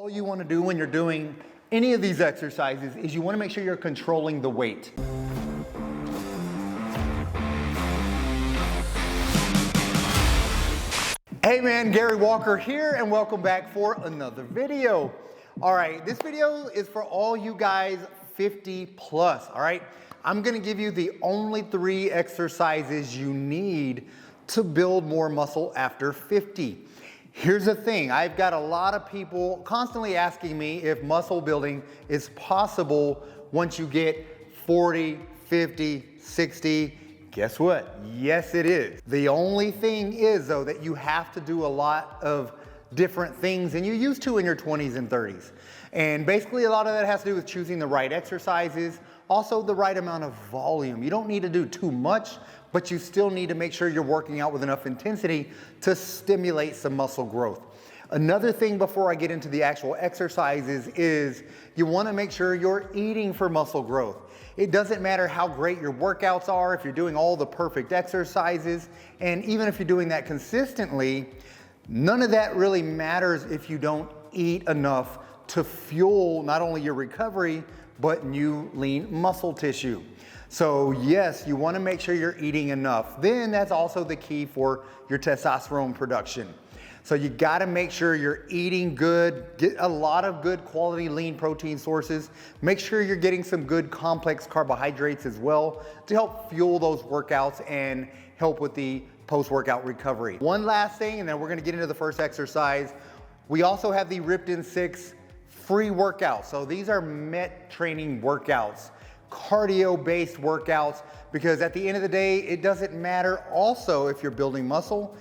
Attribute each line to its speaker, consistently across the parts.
Speaker 1: All you want to do when you're doing any of these exercises is you want to make sure you're controlling the weight. Hey man, Gary Walker here, and welcome back for another video. All right, this video is for all you guys 50 plus, all right? I'm gonna give you the only 3 exercises you need to build more muscle after 50. Here's the thing, I've got a lot of people constantly asking me if muscle building is possible once you get 40, 50, 60. Guess what? Yes, it is. The only thing is though that you have to do a lot of different things than you used to in your 20s and 30s. And basically a lot of that has to do with choosing the right exercises, also the right amount of volume. You don't need to do too much, but you still need to make sure you're working out with enough intensity to stimulate some muscle growth. Another thing before I get into the actual exercises is you want to make sure you're eating for muscle growth. It doesn't matter how great your workouts are, if you're doing all the perfect exercises, and even if you're doing that consistently, none of that really matters if you don't eat enough to fuel not only your recovery, but new lean muscle tissue. So yes, you want to make sure you're eating enough. Then that's also the key for your testosterone production. So you got to make sure you're eating good, get a lot of good quality lean protein sources. Make sure you're getting some good complex carbohydrates as well to help fuel those workouts and help with the post-workout recovery. One last thing, and then we're going to get into the first exercise. We also have the Ripped in 6 free workouts. So these are MET training workouts, cardio-based workouts, because at the end of the day, it doesn't matter also if you're building muscle,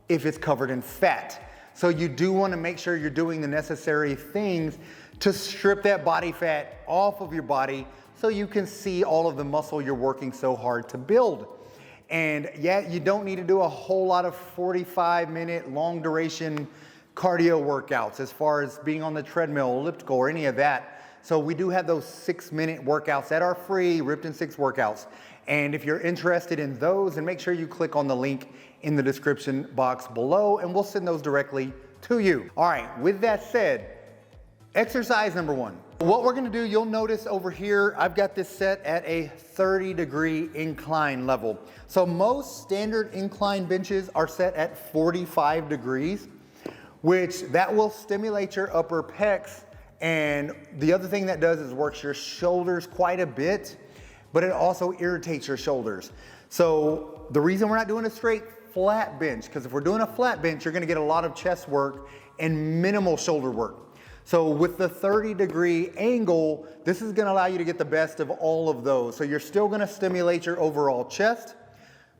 Speaker 1: if it's covered in fat. So you do want to make sure you're doing the necessary things to strip that body fat off of your body so you can see all of the muscle you're working so hard to build. And yeah, you don't need to do a whole lot of 45-minute long duration cardio workouts as far as being on the treadmill, elliptical, or any of that. So we do have those 6-minute workouts that are free, Ripped in 6 workouts. And if you're interested in those, then make sure you click on the link in the description box below and we'll send those directly to you. All right, with that said, exercise number 1. What we're gonna do, you'll notice over here, I've got this set at a 30-degree incline level. So most standard incline benches are set at 45 degrees, which that will stimulate your upper pecs. And the other thing that does is works your shoulders quite a bit, but it also irritates your shoulders. So the reason we're not doing a straight flat bench, because if we're doing a flat bench, you're gonna get a lot of chest work and minimal shoulder work. So with the 30-degree angle, this is gonna allow you to get the best of all of those. So you're still gonna stimulate your overall chest,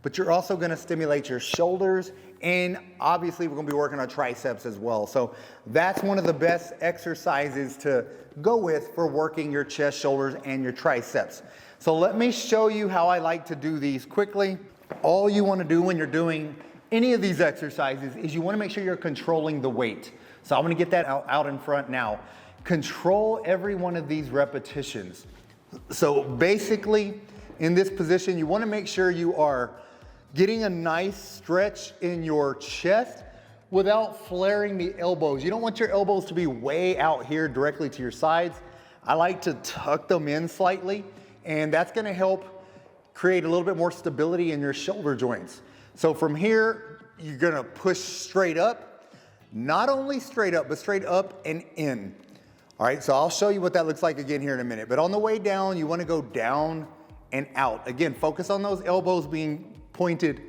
Speaker 1: but you're also gonna stimulate your shoulders, and obviously we're gonna be working on triceps as well. So that's one of the best exercises to go with for working your chest, shoulders, and your triceps. So let me show you how I like to do these quickly. All you wanna do when you're doing any of these exercises is you wanna make sure you're controlling the weight. So I'm gonna get that out in front now. Control every one of these repetitions. So basically, in this position, you wanna make sure you are getting a nice stretch in your chest without flaring the elbows. You don't want your elbows to be way out here directly to your sides. I like to tuck them in slightly, and that's gonna help create a little bit more stability in your shoulder joints. So from here, you're gonna push straight up, not only straight up, but straight up and in. All right, so I'll show you what that looks like again here in a minute. But on the way down, you wanna go down and out. Again, focus on those elbows being pointed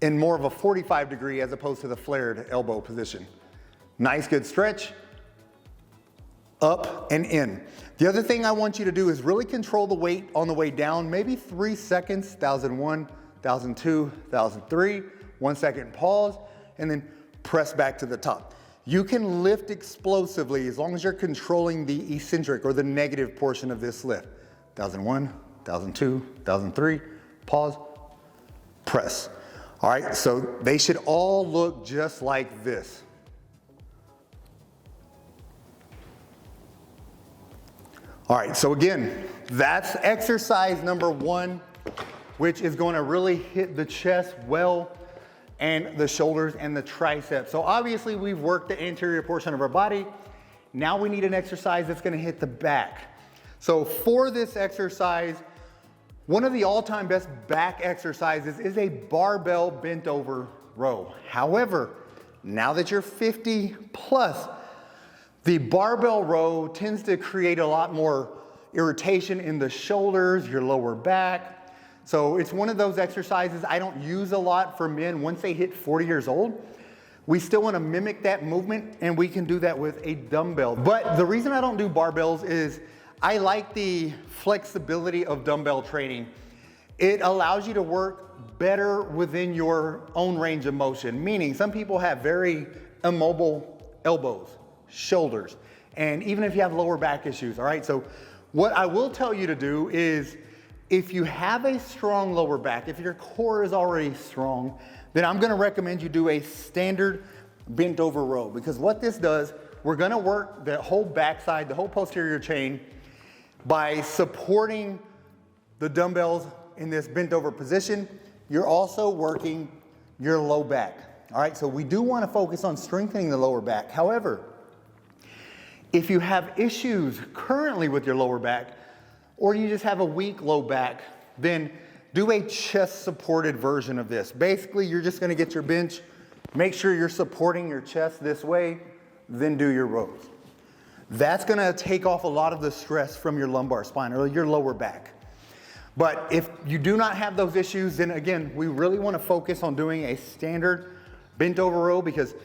Speaker 1: in more of a 45 degree as opposed to the flared elbow position. Nice, good stretch, up and in. The other thing I want you to do is really control the weight on the way down, maybe 3 seconds, 1001, 1002, 1003, 1 second pause, and then press back to the top. You can lift explosively as long as you're controlling the eccentric or the negative portion of this lift. 1001, 1002, 1003, pause, press. All right, so they should all look just like this. All right, so again, that's exercise number 1, which is going to really hit the chest well and the shoulders and the triceps. So obviously we've worked the anterior portion of our body Now we need an exercise that's gonna hit the back. So for this exercise, one of the all-time best back exercises is a barbell bent over row. However, now that you're 50 plus, the barbell row tends to create a lot more irritation in the shoulders, your lower back. So it's one of those exercises I don't use a lot for men once they hit 40 years old. We still want to mimic that movement, and we can do that with a dumbbell. But the reason I don't do barbells is I like the flexibility of dumbbell training. It allows you to work better within your own range of motion, meaning some people have very immobile elbows, shoulders, and even if you have lower back issues, all right? So what I will tell you to do is, if you have a strong lower back, if your core is already strong, then I'm gonna recommend you do a standard bent over row, because what this does, we're gonna work the whole backside, the whole posterior chain by supporting the dumbbells in this bent over position. You're also working your low back. All right, so we do wanna focus on strengthening the lower back. However, if you have issues currently with your lower back, or you just have a weak low back, then do a chest supported version of this. Basically, you're just gonna get your bench, make sure you're supporting your chest this way, then do your rows. That's gonna take off a lot of the stress from your lumbar spine or your lower back. But if you do not have those issues, then again, we really wanna focus on doing a standard bent over row, because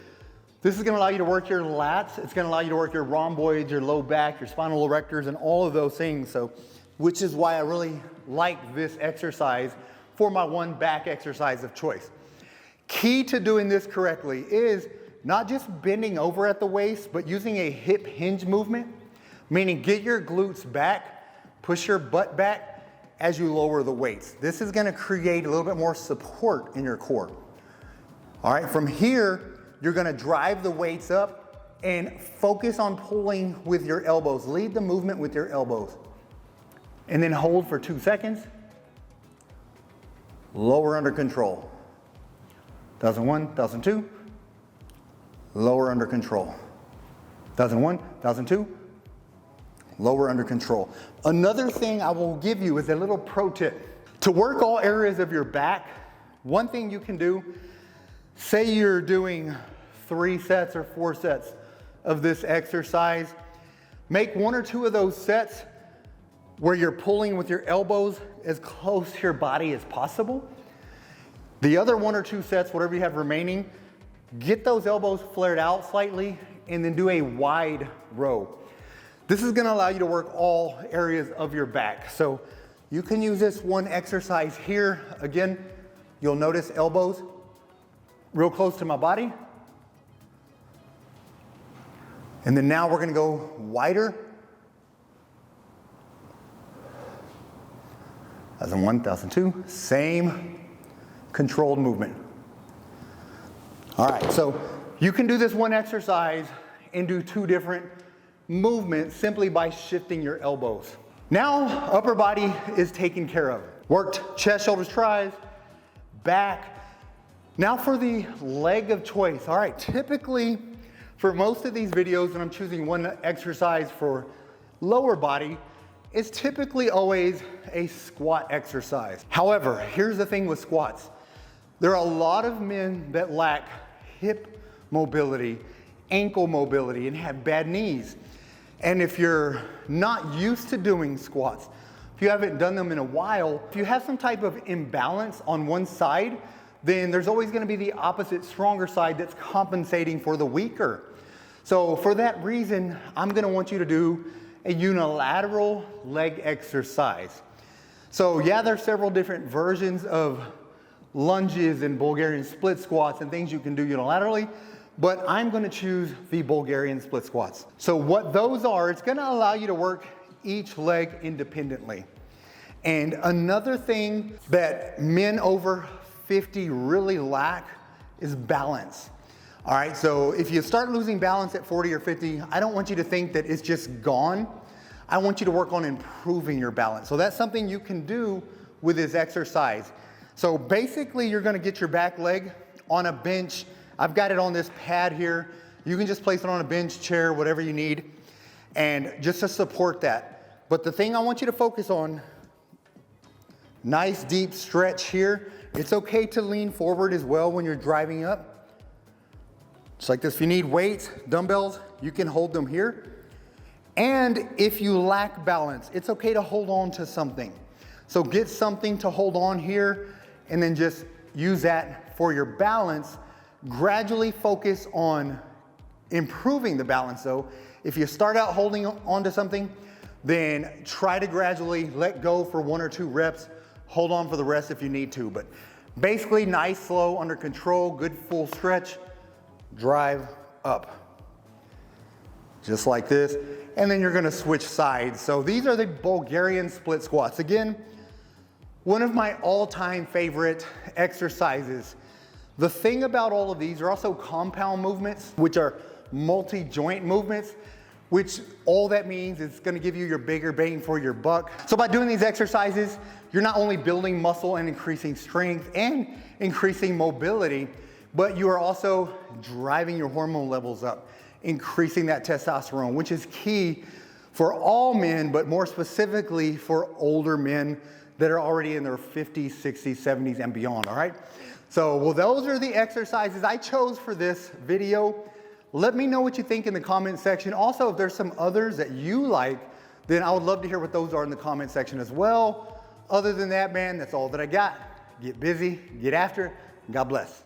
Speaker 1: this is gonna allow you to work your lats, it's gonna allow you to work your rhomboids, your low back, your spinal erectors, and all of those things. So, which is why I really like this exercise for my one back exercise of choice. Key to doing this correctly is not just bending over at the waist, but using a hip hinge movement, meaning get your glutes back, push your butt back as you lower the weights. This is gonna create a little bit more support in your core. All right, from here, you're gonna drive the weights up and focus on pulling with your elbows. Lead the movement with your elbows. And then hold for 2 seconds. Lower under control. 1001, 1002. Lower under control. 1001, 1002. Lower under control. Another thing I will give you is a little pro tip. To work all areas of your back, one thing you can do, say you're doing 3 sets or 4 sets of this exercise, make 1 or 2 of those sets where you're pulling with your elbows as close to your body as possible. The other 1 or 2 sets, whatever you have remaining, get those elbows flared out slightly and then do a wide row. This is gonna allow you to work all areas of your back. So you can use this one exercise here. Again, you'll notice elbows real close to my body. And then now we're gonna go wider. 1001, 1002, same controlled movement. All right, so you can do this one exercise and do 2 different movements simply by shifting your elbows. Now, upper body is taken care of. Worked chest, shoulders, tries, back. Now for the leg of choice. All right, typically for most of these videos when I'm choosing one exercise for lower body, it's typically always a squat exercise. However, here's the thing with squats. There are a lot of men that lack hip mobility, ankle mobility, and have bad knees. And if you're not used to doing squats, if you haven't done them in a while, if you have some type of imbalance on one side, then there's always gonna be the opposite, stronger side that's compensating for the weaker. So for that reason, I'm gonna want you to do a unilateral leg exercise. So yeah, there's several different versions of lunges and Bulgarian split squats and things you can do unilaterally, but I'm gonna choose the Bulgarian split squats. So what those are, it's gonna allow you to work each leg independently. And another thing that men over 50 really lack is balance. All right, so if you start losing balance at 40 or 50, I don't want you to think that it's just gone. I want you to work on improving your balance. So that's something you can do with this exercise. So basically, you're gonna get your back leg on a bench. I've got it on this pad here. You can just place it on a bench, chair, whatever you need, and just to support that. But the thing I want you to focus on, nice deep stretch here. It's okay to lean forward as well when you're driving up. Just like this. If you need weights, dumbbells, you can hold them here. And if you lack balance, it's okay to hold on to something. So get something to hold on here and then just use that for your balance. Gradually focus on improving the balance though. If you start out holding on to something, then try to gradually let go for 1 or 2 reps. Hold on for the rest if you need to. But basically nice, slow, under control, good full stretch, drive up. Just like this. And then you're gonna switch sides. So these are the Bulgarian split squats. Again, one of my all-time favorite exercises. The thing about all of these are also compound movements, which are multi-joint movements, which all that means is gonna give you your bigger bang for your buck. So by doing these exercises, you're not only building muscle and increasing strength and increasing mobility, but you are also driving your hormone levels up, increasing that testosterone, which is key for all men, but more specifically for older men that are already in their 50s, 60s, 70s, and beyond, all right? So, well, those are the exercises I chose for this video. Let me know what you think in the comment section. Also, if there's some others that you like, then I would love to hear what those are in the comment section as well. Other than that, man, that's all that I got. Get busy, get after it, God bless.